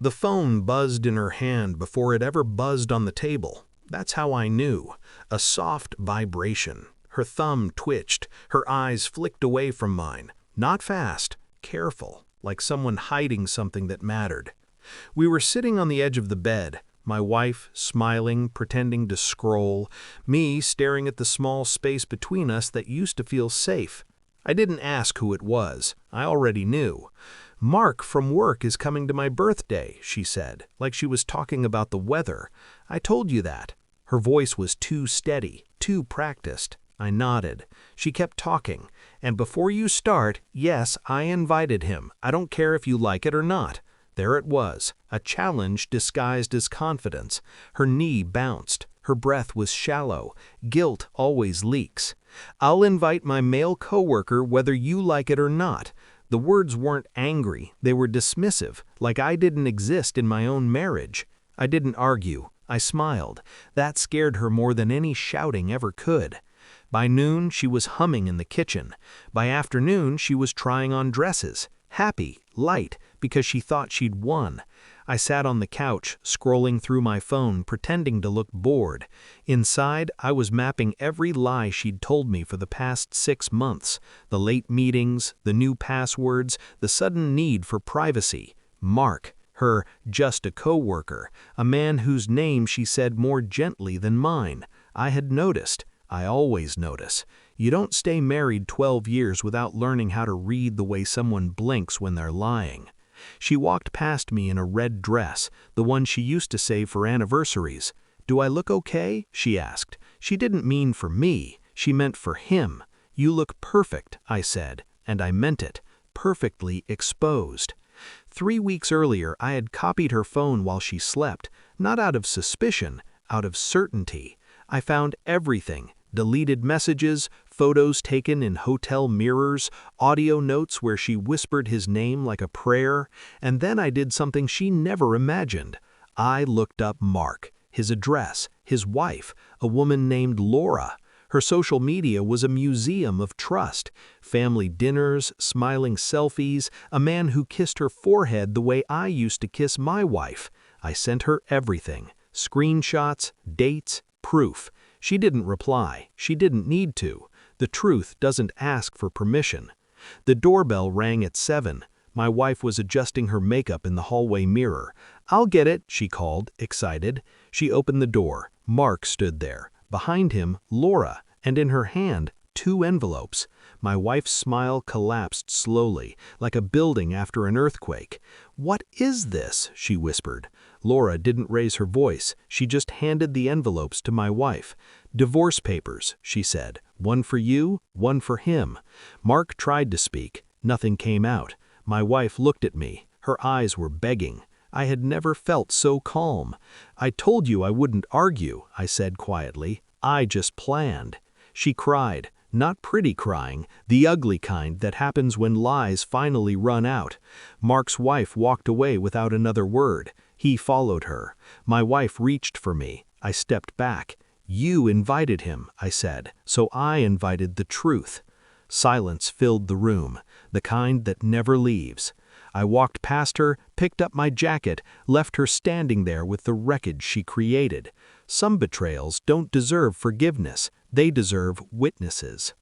The phone buzzed in her hand before it ever buzzed on the table. That's how I knew. A soft vibration. Her thumb twitched, her eyes flicked away from mine. Not fast, careful, like someone hiding something that mattered. We were sitting on the edge of the bed, my wife smiling, pretending to scroll, me staring at the small space between us that used to feel safe. I didn't ask who it was. I already knew. "Mark from work is coming to my birthday," she said, like she was talking about the weather. "I told you that." Her voice was too steady, too practiced. I nodded. She kept talking. "And before you start, yes, I invited him. I don't care if you like it or not." There it was, a challenge disguised as confidence. Her knee bounced. Her breath was shallow. Guilt always leaks. "I'll invite my male coworker whether you like it or not." The words weren't angry, they were dismissive, like I didn't exist in my own marriage. I didn't argue. I smiled. That scared her more than any shouting ever could. By noon, she was humming in the kitchen. By afternoon, she was trying on dresses. Happy, light, because she thought she'd won. I sat on the couch, scrolling through my phone, pretending to look bored. Inside, I was mapping every lie she'd told me for the past 6 months. The late meetings, the new passwords, the sudden need for privacy. Mark, her just a coworker, a man whose name she said more gently than mine. I had noticed. I always notice. You don't stay married 12 years without learning how to read the way someone blinks when they're lying. She walked past me in a red dress, the one she used to save for anniversaries. "Do I look okay?" she asked. She didn't mean for me, she meant for him. "You look perfect," I said, and I meant it. Perfectly exposed. 3 weeks earlier, I had copied her phone while she slept, not out of suspicion, out of certainty. I found everything. Deleted messages, photos taken in hotel mirrors, audio notes where she whispered his name like a prayer, and then I did something she never imagined. I looked up Mark, his address, his wife, a woman named Laura. Her social media was a museum of trust. Family dinners, smiling selfies, a man who kissed her forehead the way I used to kiss my wife. I sent her everything. Screenshots, dates, proof. She didn't reply. She didn't need to. The truth doesn't ask for permission. The doorbell rang at 7. My wife was adjusting her makeup in the hallway mirror. "I'll get it," she called, excited. She opened the door. Mark stood there. Behind him, Laura, and in her hand, 2 envelopes. My wife's smile collapsed slowly, like a building after an earthquake. "What is this?" she whispered. Laura didn't raise her voice. She just handed the envelopes to my wife. "Divorce papers," she said. "One for you, one for him." Mark tried to speak. Nothing came out. My wife looked at me. Her eyes were begging. I had never felt so calm. "I told you I wouldn't argue," I said quietly. "I just planned." She cried. Not pretty crying, the ugly kind that happens when lies finally run out. Mark's wife walked away without another word. He followed her. My wife reached for me. I stepped back. "You invited him," I said, "so I invited the truth." Silence filled the room, the kind that never leaves. I walked past her, picked up my jacket, left her standing there with the wreckage she created. Some betrayals don't deserve forgiveness, they deserve witnesses.